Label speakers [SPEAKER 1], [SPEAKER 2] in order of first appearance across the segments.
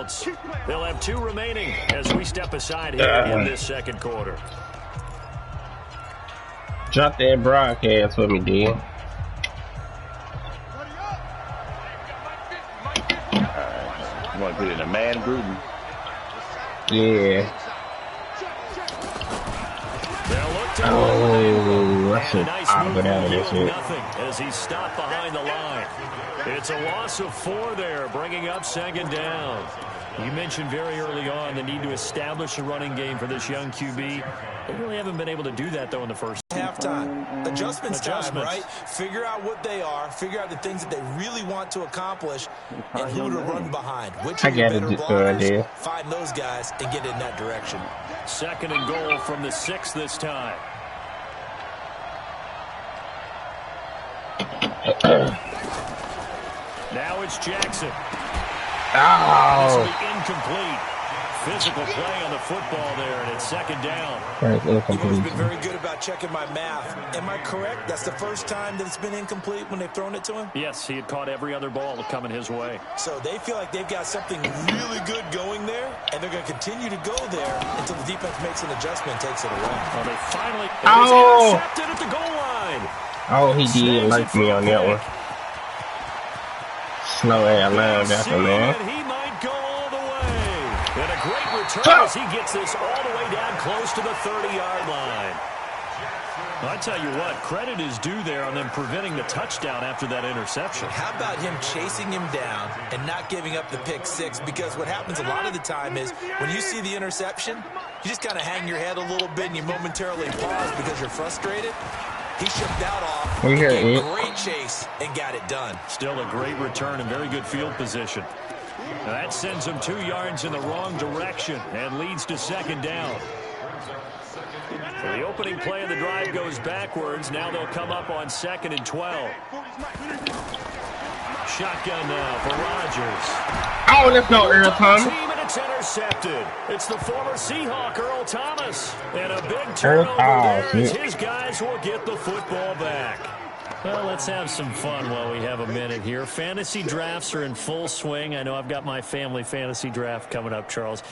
[SPEAKER 1] timeouts. They'll have 2 remaining as we step aside here in this second quarter.
[SPEAKER 2] Drop that broadcast with me, D.
[SPEAKER 3] You want to put it in a man group?
[SPEAKER 2] Yeah. Oh, that's a nice move out of
[SPEAKER 1] nothing as he's stopped behind the line. It's a loss of 4 there, bringing up second down. You mentioned very early on the need to establish a running game for this young QB. They really haven't been able to do that, though, in the first
[SPEAKER 4] halftime. Adjustments time, right? Figure out what they are. Figure out the things that they really want to accomplish and who to run behind. Which are your better blockers? Find those guys and get in that direction.
[SPEAKER 1] Second and goal from the 6 this time. Now it's Jackson. This will be incomplete. Physical play on the football there, and it's second down.
[SPEAKER 4] You've always been very good about checking my math. Am I correct? That's the first time that it's been incomplete when they've thrown it to him?
[SPEAKER 1] Yes, he had caught every other ball coming his way.
[SPEAKER 4] So they feel like they've got something really good going there, and they're going to continue to go there until the defense makes an adjustment and takes it away.
[SPEAKER 1] Well, they finally intercepted at the goal line.
[SPEAKER 2] Oh, he did like me on that one. Slow ass linebacker, man.
[SPEAKER 1] He might go all the way. And a great return as he gets this all the way down close to the 30-yard line. Well, I tell you what, credit is due there on them preventing the touchdown after that interception.
[SPEAKER 4] How about him chasing him down and not giving up the pick 6? Because what happens a lot of the time is when you see the interception, you just kind of hang your head a little bit and you momentarily pause because you're frustrated. He shipped out off, gave a great chase, and got it done.
[SPEAKER 1] Still a great return and very good field position. Now that sends him 2 yards in the wrong direction and leads to second down. So the opening play of the drive goes backwards. Now they'll come up on 2nd and 12. Shotgun now for Rodgers.
[SPEAKER 2] Oh, there's no Earl Thomas.
[SPEAKER 1] It's intercepted. It's the former Seahawk, Earl Thomas. And a big turnover there as his guys will get the football back. Well, let's have some fun while we have a minute here. Fantasy drafts are in full swing. I know I've got my family fantasy draft coming up, Charles.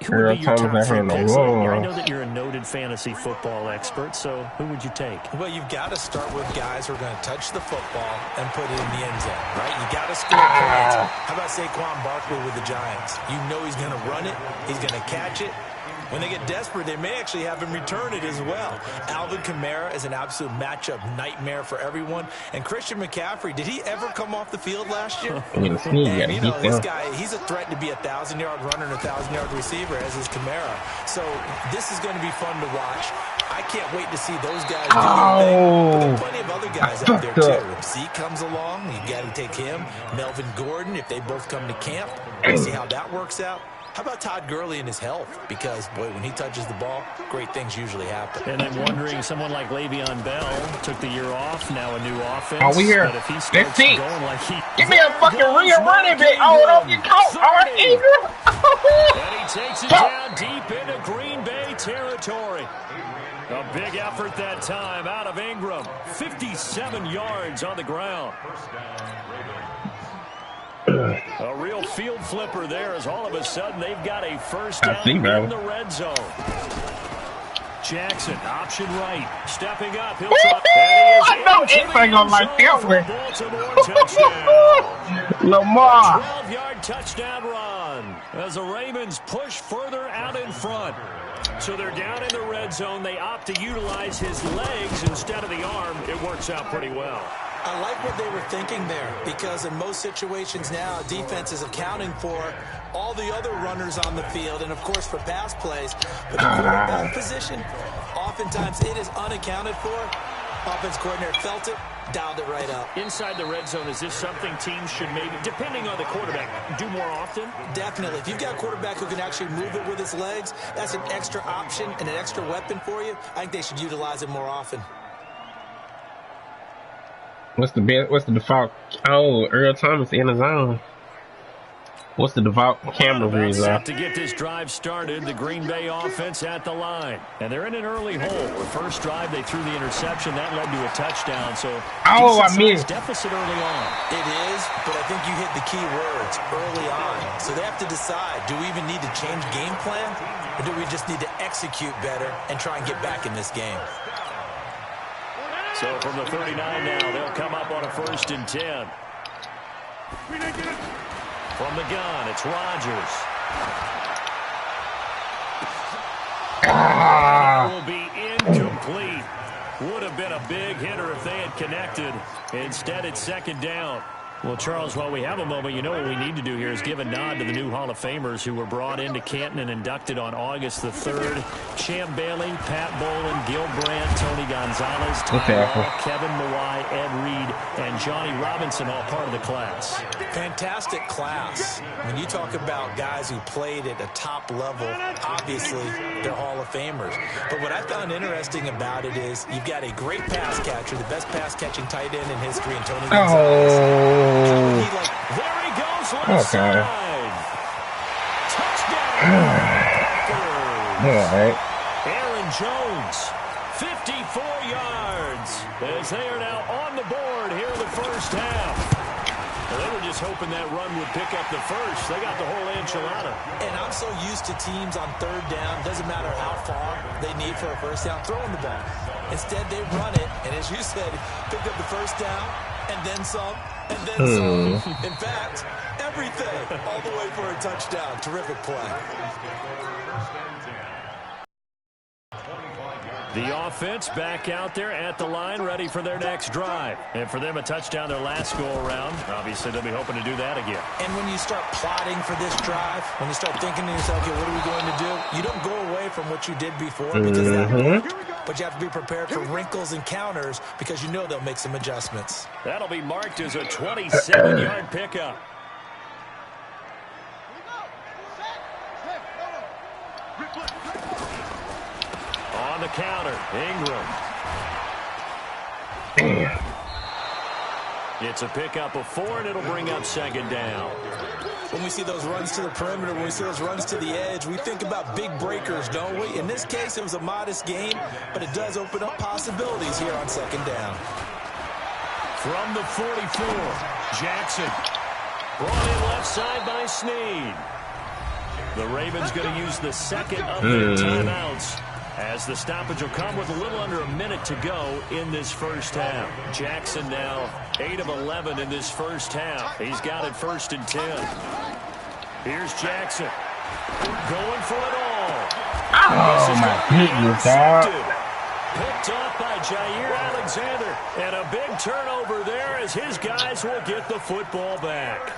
[SPEAKER 1] Who would be your top 3 picks? I know that you're a noted fantasy football expert, so who would you take?
[SPEAKER 4] Well, you've got to start with guys who are going to touch the football and put it in the end zone, right? You got to score points. How about Saquon Barkley with the Giants? You know he's going to run it. He's going to catch it. When they get desperate, they may actually have him return it as well. Alvin Kamara is an absolute matchup nightmare for everyone. And Christian McCaffrey, did he ever come off the field last year? And, you know, this guy, he's a threat to be a 1,000-yard runner and a 1,000-yard receiver, as is Kamara. So this is going to be fun to watch. I can't wait to see those guys do their thing. But there are plenty of other guys out there, too. If Zeke comes along, you got to take him. Melvin Gordon, if they both come to camp, we'll see how that works out. How about Todd Gurley and his health? Because, boy, when he touches the ball, great things usually happen.
[SPEAKER 1] And then wondering, someone like Le'Veon Bell took the year off, now a new offense.
[SPEAKER 2] Are we here?
[SPEAKER 1] But if he starts going like he...
[SPEAKER 2] Give me a fucking real running back. Oh, don't get caught. All right, Ingram.
[SPEAKER 1] And he takes it down deep into Green Bay territory. A big effort that time out of Ingram. 57 yards on the ground. A real field flipper there as all of a sudden they've got a first down in the red zone. Jackson, option right, stepping up. He'll try.
[SPEAKER 2] I know anything on my field with Lamar.
[SPEAKER 1] 12-yard touchdown run as the Ravens push further out in front. So they're down in the red zone. They opt to utilize his legs instead of the arm. It works out pretty well.
[SPEAKER 4] I like what they were thinking there, because in most situations now, defense is accounting for all the other runners on the field and, of course, for pass plays. But the quarterback position, oftentimes it is unaccounted for. Offense coordinator felt it, dialed it right up.
[SPEAKER 1] Inside the red zone, is this something teams should maybe, depending on the quarterback, do more often?
[SPEAKER 4] Definitely. If you've got a quarterback who can actually move it with his legs, that's an extra option and an extra weapon for you. I think they should utilize it more often.
[SPEAKER 2] What's the default? Oh, Earl Thomas in the zone. What's the devout camera
[SPEAKER 1] About
[SPEAKER 2] views
[SPEAKER 1] set to get this drive started, the Green Bay offense at the line. And they're in an early hole. The first drive, they threw the interception. That led to a touchdown. So, decent-sized deficit early on.
[SPEAKER 4] It is, but I think you hit the key words, early on. So they have to decide, do we even need to change game plan? Or do we just need to execute better and try and get back in this game?
[SPEAKER 1] So from the 39 now, they'll come up on a 1st and 10. From the gun, it's Rodgers. That will be incomplete. Would have been a big hitter if they had connected. Instead, it's 2nd down. Well, Charles, while we have a moment, you know what we need to do here is give a nod to the new Hall of Famers who were brought into Canton and inducted on August the 3rd. Champ Bailey, Pat Bowlen, Gil Brandt, Tony Gonzalez, Ty Law, Kevin Mawai, Ed Reed, and Johnny Robinson, all part of the class.
[SPEAKER 4] Fantastic class. When you talk about guys who played at a top level, obviously they're Hall of Famers. But what I found interesting about it is you've got a great pass catcher, the best pass-catching tight end in history, in Tony Gonzalez.
[SPEAKER 1] There he goes, left side. Touchdown. Aaron Jones, 54 yards, as they are now on the board here in the first half. Well, they were just hoping that run would pick up the first. They got the whole enchilada.
[SPEAKER 4] And I'm so used to teams on 3rd down, doesn't matter how far they need for a first down, throwing the ball. Instead, they run it, and as you said, pick up the first down, and then some, and then some. In fact, everything, all the way for a touchdown. Terrific play.
[SPEAKER 1] The offense back out there at the line, ready for their next drive. And for them, a touchdown their last go-around. Obviously, they'll be hoping to do that again.
[SPEAKER 4] And when you start plotting for this drive, when you start thinking to yourself, okay, what are we going to do? You don't go away from what you did before because that worked, but you have to be prepared for wrinkles and counters because you know they'll make some adjustments.
[SPEAKER 1] That'll be marked as a 27-yard pickup. On the counter, Ingram. It's a pickup of 4, and it'll bring up 2nd down.
[SPEAKER 4] When we see those runs to the perimeter, when we see those runs to the edge, we think about big breakers, don't we? In this case, it was a modest gain, but it does open up possibilities here on 2nd down.
[SPEAKER 1] From the 44, Jackson. Brought in left side by Snead. The Ravens going to use the 2nd of their timeouts, as the stoppage will come with a little under a minute to go in this first half. Jackson now 8 of 11 in this first half. He's got it 1st and 10. Here's Jackson going for it all.
[SPEAKER 2] Oh, my goodness, dog.
[SPEAKER 1] Picked off by Jair Alexander. And a big turnover there as his guys will get the football back.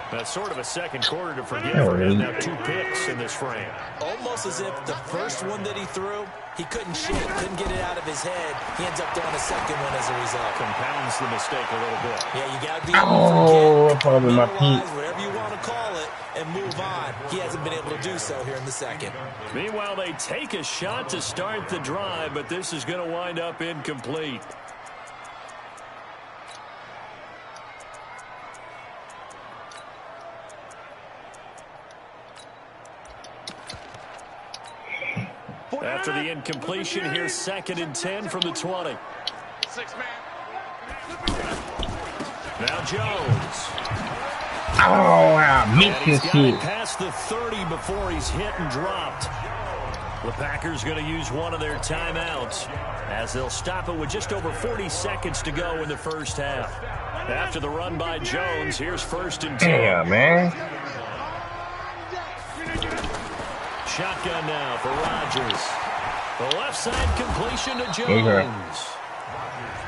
[SPEAKER 1] That's sort of a second quarter to forget for him. Now 2 picks in this frame.
[SPEAKER 4] Almost as if the first one that he threw, he couldn't shake, couldn't get it out of his head. He ends up throwing a second one as a result.
[SPEAKER 1] Compounds the mistake a little bit.
[SPEAKER 4] Yeah, you got to be able to
[SPEAKER 2] probably my
[SPEAKER 4] realize whatever you want to call it and move on. He hasn't been able to do so here in the second.
[SPEAKER 1] Meanwhile, they take a shot to start the drive, but this is going to wind up incomplete. After the incompletion, here's 2nd and 10 from the 20. Now Jones.
[SPEAKER 2] Oh, I missed this shit.
[SPEAKER 1] Past the 30 before he's hit and dropped. The Packers going to use one of their timeouts as they'll stop it with just over 40 seconds to go in the first half. After the run by Jones, here's 1st and 10.
[SPEAKER 2] Damn, man.
[SPEAKER 1] Shotgun now for Rodgers. The left side completion to Jones.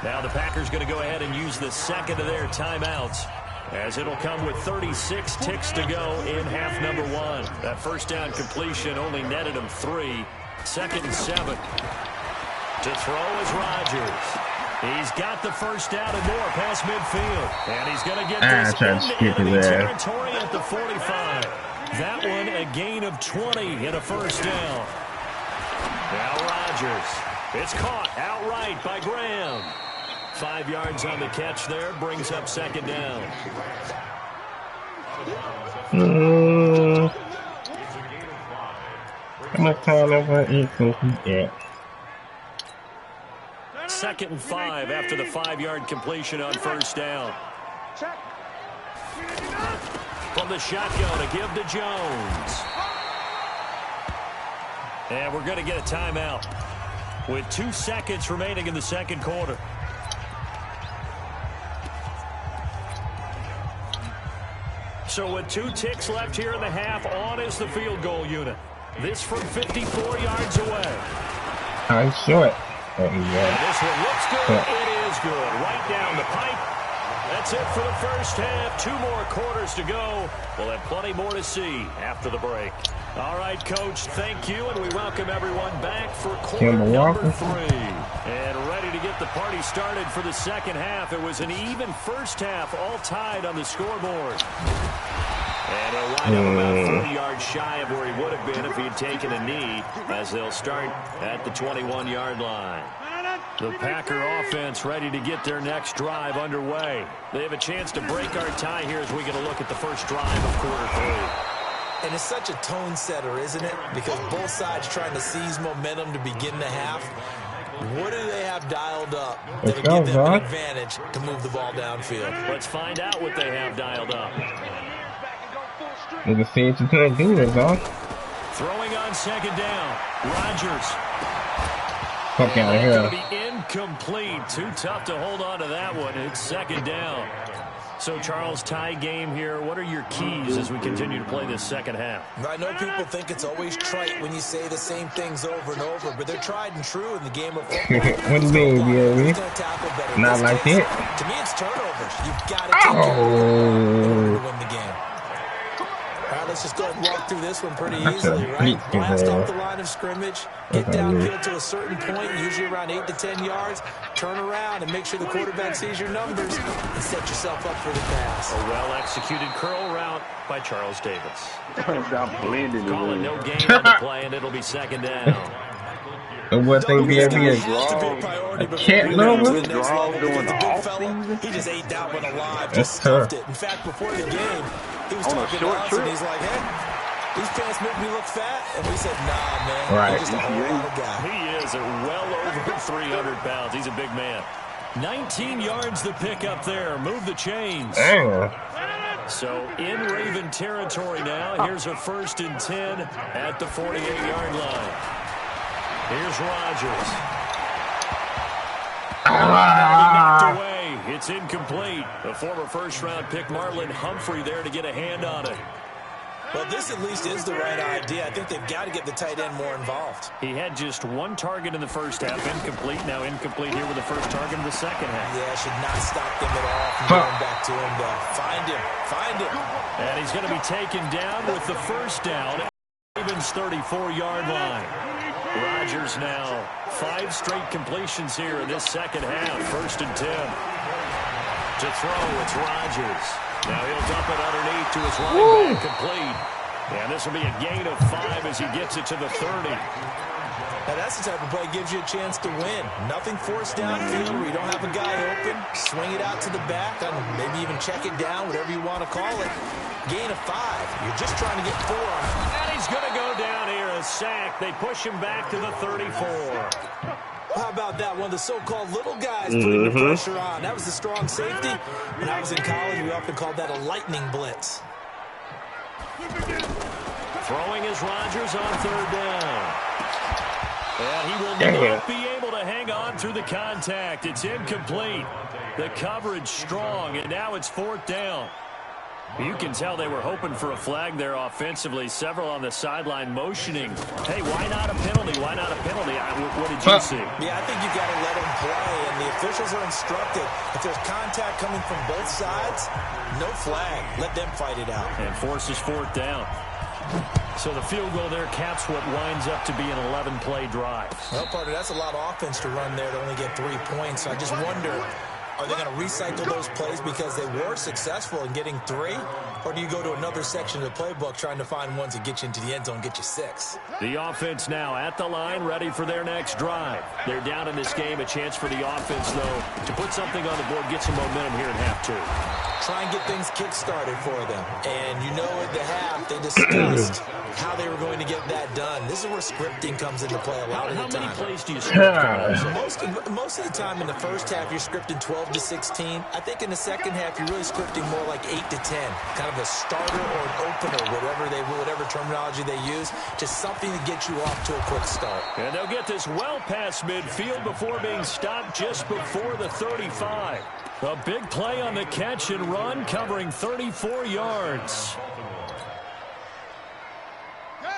[SPEAKER 1] Now the Packers going to go ahead and use the 2nd of their timeouts, as it'll come with 36 ticks to go in half number 1. That first down completion only netted him 3. 2nd and 7. To throw is Rodgers. He's got the first down and more past midfield. And he's going to get this into enemy territory at the 45. That one a gain of 20 in a first down. Now Rodgers. It's caught outright by Graham. 5 yards on the catch there. Brings up 2nd down.
[SPEAKER 2] How much time ever eat since he get?
[SPEAKER 1] 2nd and 5 after the 5-yard completion on first down. From the shotgun to give to Jones. And we're going to get a timeout with 2 seconds remaining in the second quarter. So with 2 ticks left here in the half, on is the field goal unit. This from 54 yards away.
[SPEAKER 2] I'm short.
[SPEAKER 1] This one looks good. It is good. Right down the pipe. That's it for the first half. 2 more quarters to go. We'll have plenty more to see after the break. All right, Coach, thank you, and we welcome everyone back for quarter number 3. And ready to get the party started for the second half. It was an even first half, all tied on the scoreboard. And he'll wind up about 40 yards shy of where he would have been if he had taken a knee, as they'll start at the 21-yard line. The Packer offense ready to get their next drive underway. They have a chance to break our tie here as we get a look at the first drive of quarter 3.
[SPEAKER 4] And it's such a tone setter, isn't it? Because both sides trying to seize momentum to begin the half. What do they have dialed up that'll give them an advantage to move the ball downfield?
[SPEAKER 1] Let's find out what they have dialed up.
[SPEAKER 2] You can see what you couldn't do this, huh?
[SPEAKER 1] Throwing on second down. Rodgers.
[SPEAKER 2] Fuck out of here.
[SPEAKER 1] Going to be incomplete. Too tough to hold on to that one. It's second down. So, Charles, tie game here. What are your keys as we continue to play this second half?
[SPEAKER 4] I know people think it's always trite when you say the same things over and over, but they're tried and true in the game of football.
[SPEAKER 2] What do you mean, BLB? Not like that.
[SPEAKER 4] To me, it's turnovers. You've got to take care of to win the game. All right, let's just go ahead and walk through this one pretty easily, right? Blast off the line of scrimmage, get downfield to a certain point, usually around 8 to 10 yards, turn around and make sure the quarterback sees your numbers and set yourself up for the pass.
[SPEAKER 1] A well-executed curl route by Charles Davis.
[SPEAKER 3] Calling
[SPEAKER 1] no gain on the play, and it'll be second down.
[SPEAKER 2] And what they be a cat lover?
[SPEAKER 4] He just ate that one alive, just stuffed it. In fact, before the game, he was talking to us, and he's like, hey, these pants make me look fat. And we said, nah, man.
[SPEAKER 2] Right.
[SPEAKER 4] He's just a whole lot of guy.
[SPEAKER 1] He is well over 300 pounds. He's a big man. 19 yards the pick up there. Move the chains.
[SPEAKER 2] Damn.
[SPEAKER 1] So in Raven territory now. Here's a 1st and 10 at the 48-yard line. Here's Rodgers. Knocked away. It's incomplete. The former first-round pick Marlon Humphrey there to get a hand on it.
[SPEAKER 4] Well, this at least is the right idea. I think they've got to get the tight end more involved.
[SPEAKER 1] He had just 1 target in the first half, incomplete. Now incomplete here with the first target in the second half.
[SPEAKER 4] Yeah, should not stop them at all from going back to him. Find him.
[SPEAKER 1] And he's going to be taken down with the first down at Ravens' 34-yard line. Rodgers now 5 straight completions here in this second half. 1st and 10. To throw, it's Rodgers. Now he'll dump it underneath to his running back, complete. And this will be a gain of 5 as he gets it to the 30.
[SPEAKER 4] Now that's the type of play that gives you a chance to win. Nothing forced downfield where you don't have a guy open. Swing it out to the back, and maybe even check it down, whatever you want to call it. Gain of 5. You're just trying to get 4 on him.
[SPEAKER 1] And he's going to go down here, a sack. They push him back to the 34.
[SPEAKER 4] How about that? One of the so-called little guys putting the pressure on. That was the strong safety. When I was in college, we often called that a lightning blitz.
[SPEAKER 1] Throwing is Rodgers on 3rd down. And he will not be able to hang on through the contact. It's incomplete. The coverage strong, and now it's 4th down. You can tell they were hoping for a flag there offensively. Several on the sideline motioning. Hey, why not a penalty? Why not a penalty? What did you see?
[SPEAKER 4] Yeah, I think you got to let them play, and the officials are instructed. If there's contact coming from both sides, no flag. Let them fight it out.
[SPEAKER 1] And forces 4th down. So the field goal there caps what winds up to be an 11-play drive.
[SPEAKER 4] Well, partner, that's a lot of offense to run there to only get 3 points. So I just wonder Are they going to recycle those plays because they were successful in getting 3? Or do you go to another section of the playbook trying to find ones that get you into the end zone, get you 6?
[SPEAKER 1] The offense now at the line, ready for their next drive. They're down in this game. A chance for the offense, though, to put something on the board, get some momentum here in half 2.
[SPEAKER 4] Try and get things kick-started for them. And you know at the half, they discussed how they were going to get that done. This is where scripting comes into play a lot of the time.
[SPEAKER 1] How many plays do you script?
[SPEAKER 4] Most of the time in the first half, you're scripting 12 to 16. I think in the second half, you're really scripting more like 8 to 10. Kind of a starter or an opener, whatever terminology they use. Just something to get you off to a quick start.
[SPEAKER 1] And they'll get this well past midfield before being stopped just before the 35. A big play on the catch and run, covering 34 yards.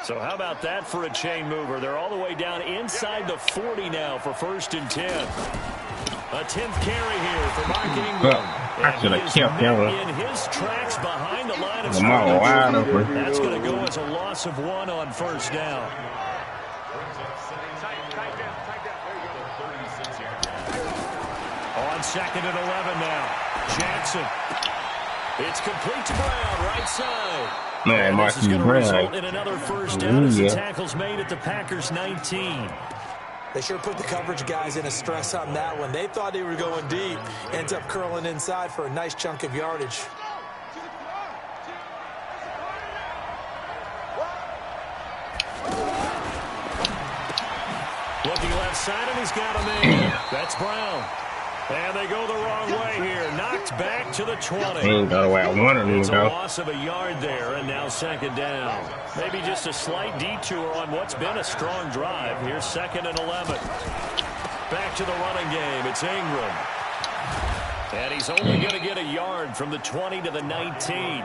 [SPEAKER 1] So how about that for a chain mover? They're all the way down inside the 40 now for 1st and 10. A 10th carry here for Mark Ingram.
[SPEAKER 2] I should have kept him.
[SPEAKER 1] In his tracks behind the line of scrimmage. That's going to go as a loss of 1 on 1st down. On 2nd and 11 now. Jackson. It's complete to Brown, right side.
[SPEAKER 2] Man,
[SPEAKER 1] this is going to result
[SPEAKER 2] Brown.
[SPEAKER 1] in another 1st down as the tackle's made at the Packers 19.
[SPEAKER 4] They sure put the coverage guys in a stress on that one. They thought they were going deep. Ends up curling inside for a nice chunk of yardage.
[SPEAKER 1] Looking left side, and he's got him in. That's Brown. And they go the wrong way here. Knocked back to the 20.
[SPEAKER 2] He ain't got away. One of them
[SPEAKER 1] It's a
[SPEAKER 2] go.
[SPEAKER 1] loss of a yard there, and now 2nd down. Maybe just a slight detour on what's been a strong drive. Here's 2nd and 11. Back to the running game. It's Ingram. And he's only going to get a yard from the 20 to the 19.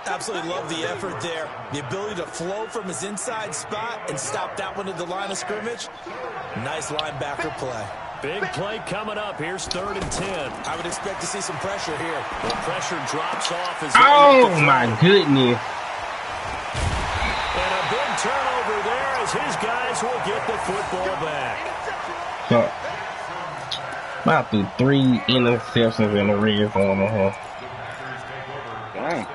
[SPEAKER 4] Absolutely love the effort there. The ability to flow from his inside spot and stop that one at the line of scrimmage. Nice linebacker play.
[SPEAKER 1] Big play coming up. Here's 3rd and 10.
[SPEAKER 4] I would expect to see some pressure here.
[SPEAKER 1] The pressure drops off. As
[SPEAKER 2] Oh, my goodness.
[SPEAKER 1] And a big turnover there as his guys will get the football back.
[SPEAKER 2] So, about the 3 interceptions in the red zone.
[SPEAKER 3] Dang.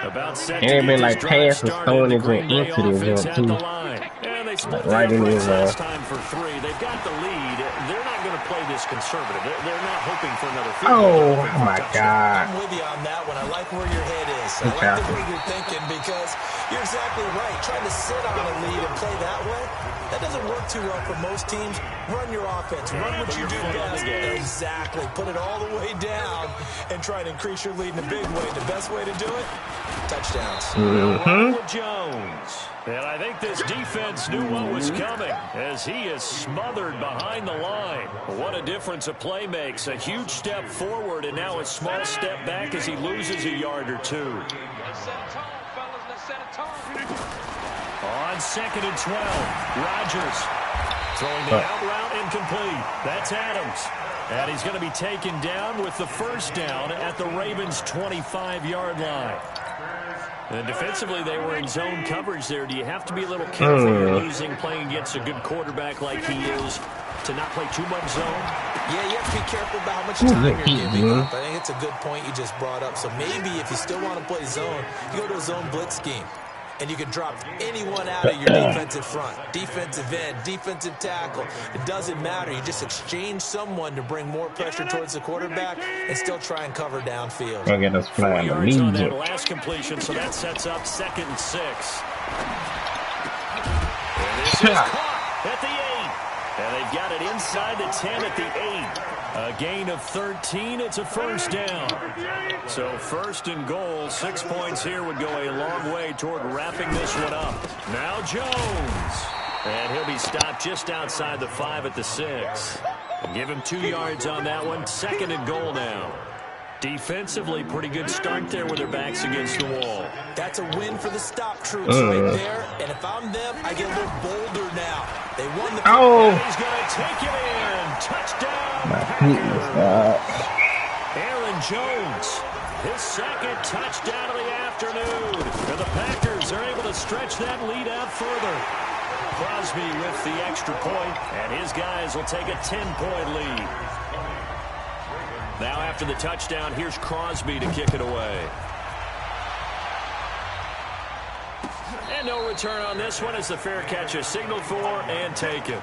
[SPEAKER 1] About set
[SPEAKER 2] And
[SPEAKER 1] to
[SPEAKER 2] it
[SPEAKER 1] get
[SPEAKER 2] been
[SPEAKER 1] this
[SPEAKER 2] like
[SPEAKER 1] drive
[SPEAKER 2] passes
[SPEAKER 1] started.
[SPEAKER 2] thrown
[SPEAKER 1] The
[SPEAKER 2] into
[SPEAKER 1] Green Bay offense
[SPEAKER 2] this
[SPEAKER 1] at
[SPEAKER 2] one,
[SPEAKER 1] the
[SPEAKER 2] too.
[SPEAKER 1] line. And they split
[SPEAKER 2] Right
[SPEAKER 1] the
[SPEAKER 2] in
[SPEAKER 1] offense
[SPEAKER 2] his
[SPEAKER 1] last time for 3. They've got the lead. They're not going to play this conservative. They're not hoping for another field goal.
[SPEAKER 2] Oh, my God.
[SPEAKER 4] I'm with you on that one. I like where your head is. I like the way you're thinking because you're exactly right. Trying to sit on a lead and play that way, that doesn't work too well for most teams. Run your offense. Run what you do best. Exactly. Put it all the way down and try and increase your lead in a big way. The best way to do it, touchdowns.
[SPEAKER 1] Jones. And I think this defense knew what was coming as he is smothered behind the line. What a difference a play makes. A huge step forward and now a small step back as he loses a yard or 2. On 2nd and 12, Rodgers throwing the out route incomplete. That's Adams. And he's going to be taken down with the 1st down at the Ravens' 25-yard line. And defensively, they were in zone coverage there. Do you have to be a little careful when you're losing, playing against a good quarterback like he is, to not play too much zone?
[SPEAKER 4] Yeah, you have to be careful about how much time you're giving up. I think it's a good point you just brought up. So maybe if you still want to play zone, you go to a zone blitz scheme. And you can drop anyone out of your defensive front, defensive end, defensive tackle. It doesn't matter. You just exchange someone to bring more pressure towards the quarterback and still try and cover downfield.
[SPEAKER 2] I'll get us flying
[SPEAKER 1] 4 yards on that last completion, so that sets up 2nd and 6. And this is caught at the 8. And they've got it inside the 10 at the 8. A gain of 13. It's a 1st down. So 1st and goal. 6 points here would go a long way toward wrapping this one up. Now Jones. And he'll be stopped just outside the 5 at the 6. Give him 2 yards on that one. 2nd and goal now. Defensively, pretty good start there with their backs against the wall.
[SPEAKER 4] That's a win for the stop troops right there. And if I'm them, I get a little bolder now. They won the...
[SPEAKER 1] And he's going to take it in. Touchdown, Packers. Aaron Jones, his 2nd touchdown of the afternoon. And the Packers are able to stretch that lead out further. Crosby with the extra point, and his guys will take a 10-point lead. Now after the touchdown, here's Crosby to kick it away. And no return on this one as the fair catch is signaled for and taken.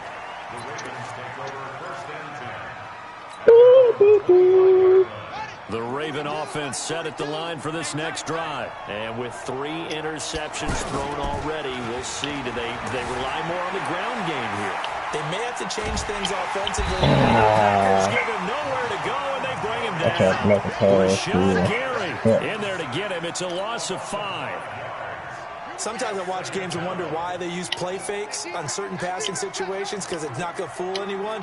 [SPEAKER 1] The Raven offense set at the line for this next drive. And with 3 interceptions thrown already, we'll see. Do they rely more on the ground game here?
[SPEAKER 4] They may have to change things offensively.
[SPEAKER 1] Packers give him nowhere to go, and they bring him down. Rashawn Gary in there to get him. It's a loss of 5.
[SPEAKER 4] Sometimes I watch games and wonder why they use play fakes on certain passing situations because it's not going to fool anyone.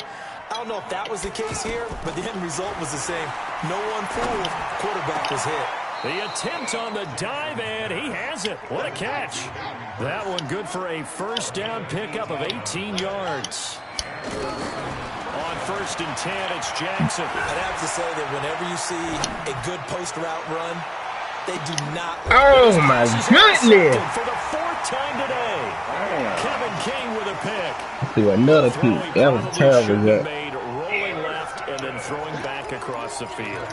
[SPEAKER 4] I don't know if that was the case here, but the end result was the same. No one fooled. Quarterback was hit.
[SPEAKER 1] The attempt on the dive, and he has it. What a catch. That one good for a first down pickup of 18 yards. On 1st and 10, it's Jackson.
[SPEAKER 4] I'd have to say that whenever you see a good post route run, they do not.
[SPEAKER 2] Oh, my goodness.
[SPEAKER 1] For the 4th time today, Kevin King with a pick.
[SPEAKER 2] To another pick. That was terrible.
[SPEAKER 1] Made rolling left and then throwing back across the field.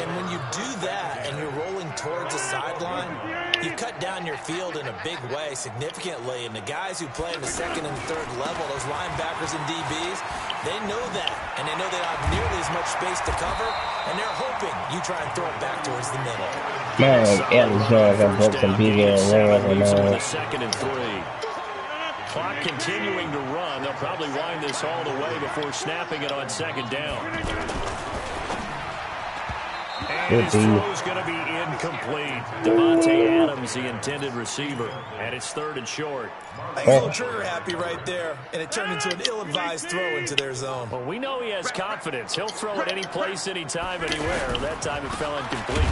[SPEAKER 4] And when you do that and you're rolling towards the sideline, you cut down your field in a big way significantly. And the guys who play in the 2nd and 3rd level, those linebackers and DBs, they know that. And they know they don't have nearly as much space to cover. And they're hoping you try and throw it back towards the middle.
[SPEAKER 2] Man, Alex Jones got broke some big ass runs.
[SPEAKER 1] 2nd and 3. Clock continuing to run. They'll probably wind this all the way before snapping it on 2nd down. And his throw's going to be incomplete. Devontae Adams, the intended receiver. And it's 3rd and short.
[SPEAKER 4] He's a little trigger happy right there, and it turned into an ill-advised throw into their zone.
[SPEAKER 1] Well, we know he has confidence. He'll throw it any place, anytime, anywhere. That time it fell incomplete.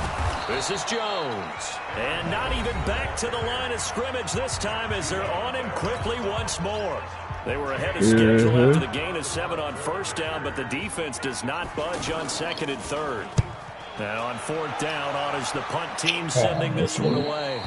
[SPEAKER 1] This is Jones. And not even back to the line of scrimmage this time as they're on him quickly once more. They were ahead of schedule after the gain of 7 on 1st down, but the defense does not budge on 2nd and 3rd. Now on 4th down, on is the punt team sending this one away.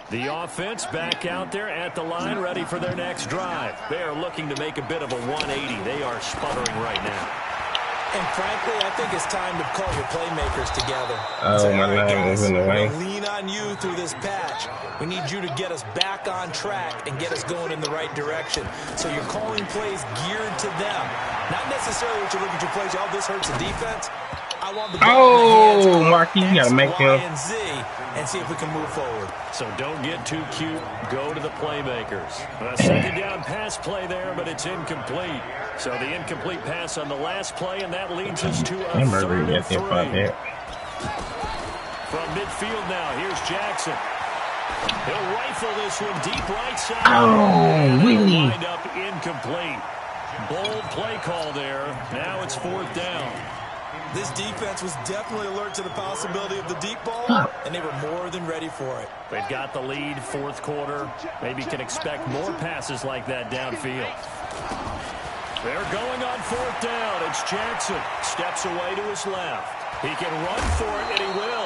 [SPEAKER 1] The offense back out there at the line, ready for their next drive. They are looking to make a bit of a 180. They are sputtering right now.
[SPEAKER 4] And frankly, I think it's time to call your playmakers together.
[SPEAKER 2] Oh, my line was in the way.
[SPEAKER 4] Lean on you through this patch. We need you to get us back on track and get us going in the right direction. So you're calling plays geared to them. Not necessarily what you look at your plays. Oh, this hurts the defense. I want the ball in the hands
[SPEAKER 2] Mark, you got to make him.
[SPEAKER 4] And Z and see if we can move forward.
[SPEAKER 1] So don't get too cute. Go to the playmakers. A 2nd down pass play there, but it's incomplete. So the incomplete pass on the last play, and that leads us to a 3rd and 3. From midfield now, here's Jackson. He'll rifle this one deep right side.
[SPEAKER 2] Oh, really?
[SPEAKER 1] Wind up incomplete. Bold play call there. Now it's 4th down.
[SPEAKER 4] This defense was definitely alert to the possibility of the deep ball, and they were more than ready for it.
[SPEAKER 1] They've got the lead, 4th quarter. Maybe can expect more passes like that downfield. They're going on 4th down. It's Jackson. Steps away to his left. He can run for it, and he will.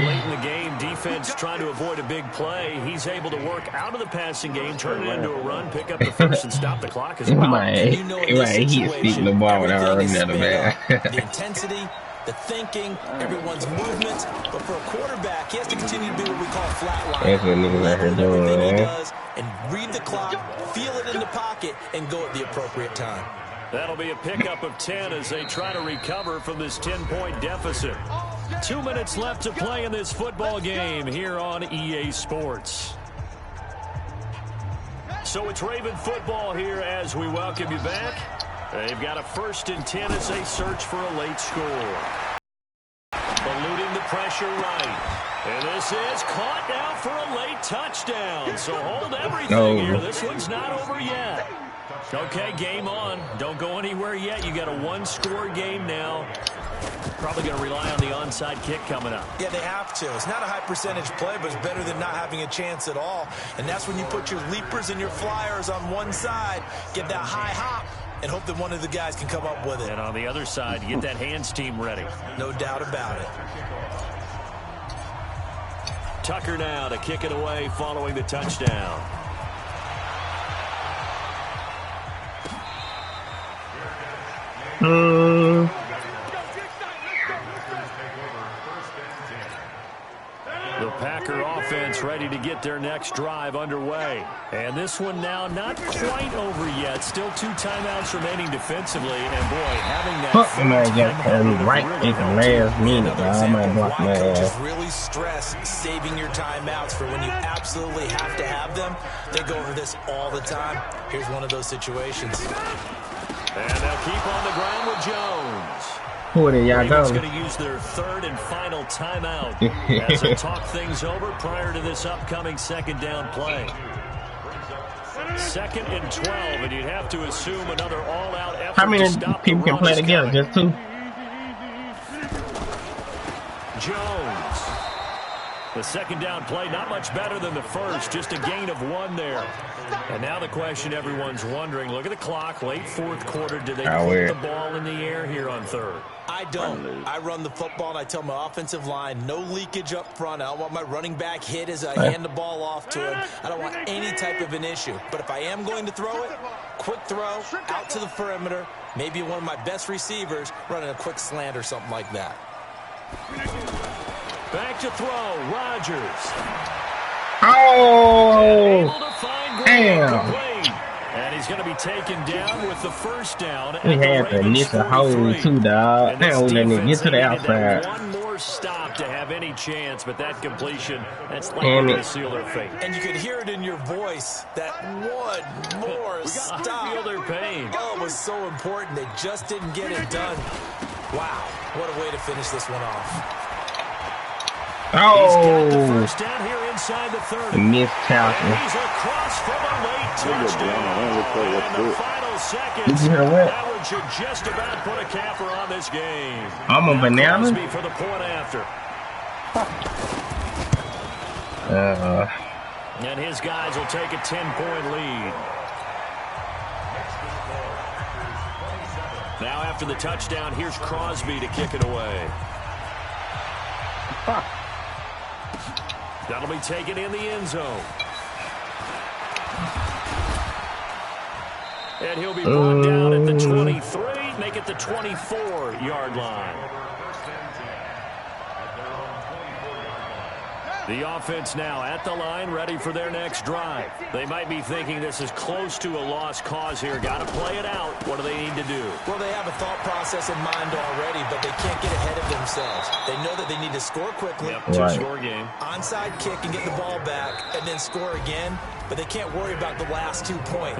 [SPEAKER 1] Late in the game, defense trying to avoid a big play. He's able to work out of the passing game, turn it into a run, pick up the first, and stop the clock as well.
[SPEAKER 4] You know, in this situation,
[SPEAKER 2] he's the ball without running out of man.
[SPEAKER 4] The intensity, the thinking, everyone's movement. But for a quarterback, he has to continue to be what we call flatline.
[SPEAKER 2] That's what niggas out here doing,
[SPEAKER 4] everything he
[SPEAKER 2] man.
[SPEAKER 4] does, and read the clock, feel it in the pocket, and go at the appropriate time.
[SPEAKER 1] That'll be a pickup of 10 as they try to recover from this 10-point deficit. 2 minutes left to play in this football game here on EA Sports. So it's Raven football here as we welcome you back. They've got a 1st and 10 as they search for a late score. Eluding the pressure right. And this is caught now for a late touchdown. So hold everything here. This one's not over yet. Okay, game on. Don't go anywhere yet. You got a 1-score game now. Probably going to rely on the onside kick coming up.
[SPEAKER 4] Yeah, they have to. It's not a high percentage play, but it's better than not having a chance at all. And that's when you put your leapers and your flyers on one side, get that high hop, and hope that one of the guys can come up with it.
[SPEAKER 1] And on the other side, get that hands team ready.
[SPEAKER 4] No doubt about it.
[SPEAKER 1] Tucker now to kick it away following the touchdown. The Packer offense ready to get their next drive underway. And this one now not quite over yet. Still 2 timeouts remaining defensively. And boy, having that
[SPEAKER 2] right at the last minute, I might block my ass.
[SPEAKER 4] Coaches really stress saving your timeouts for when you absolutely have to have them. They go over this all the time. Here's one of those situations.
[SPEAKER 1] And they'll keep on the ground with Jones.
[SPEAKER 2] Who are y'all
[SPEAKER 1] going to use their 3rd and final timeout as they talk things over prior to this upcoming 2nd down play. 2nd and 12, and you'd have to assume another all-out effort.
[SPEAKER 2] How many people can play together? Just 2?
[SPEAKER 1] Jones. The 2nd down play, not much better than the first, just a gain of 1 there. And now the question everyone's wondering, look at the clock, late 4th quarter, do they put the ball in the air here on 3rd?
[SPEAKER 4] I don't. I run the football, and I tell my offensive line, no leakage up front. I don't want my running back hit as I hand the ball off to him. I don't want any type of an issue. But if I am going to throw it, quick throw, out to the perimeter, maybe one of my best receivers running a quick slant or something like that.
[SPEAKER 1] Back to throw, Rodgers.
[SPEAKER 2] Oh, damn.
[SPEAKER 1] And he's going to be taken down with the 1st down.
[SPEAKER 2] We had to miss a hole too, dog. Now we let me get to the outside.
[SPEAKER 1] One more stop to have any chance, but that completion, that's likely to seal their fate.
[SPEAKER 4] And you could hear it in your voice, that one more stop.
[SPEAKER 1] Feel their pain.
[SPEAKER 4] Oh, it was so important. They just didn't get it done. Wow, what a way to finish this one off.
[SPEAKER 1] He's got the 1st down here inside the 30.
[SPEAKER 2] Missed tackle.
[SPEAKER 1] He's across for the late touchdown. And the final seconds,
[SPEAKER 2] did you hear what?
[SPEAKER 1] That one should just about put a capper on this game.
[SPEAKER 2] I'm a banana.
[SPEAKER 1] For the point after. And his guys will take a 10-point lead. Now after the touchdown, here's Crosby to kick it away. That'll be taken in the end zone. And he'll be brought down at the 23, make it the 24-yard line. The offense now at the line, ready for their next drive. They might be thinking this is close to a lost cause here. Got to play it out. What do they need to do?
[SPEAKER 4] Well, they have a thought process in mind already, but they can't get ahead of themselves. They know that they need to score quickly.
[SPEAKER 1] Yep, two-score game.
[SPEAKER 4] Onside kick and get the ball back, and then score again. But they can't worry about the last 2 points.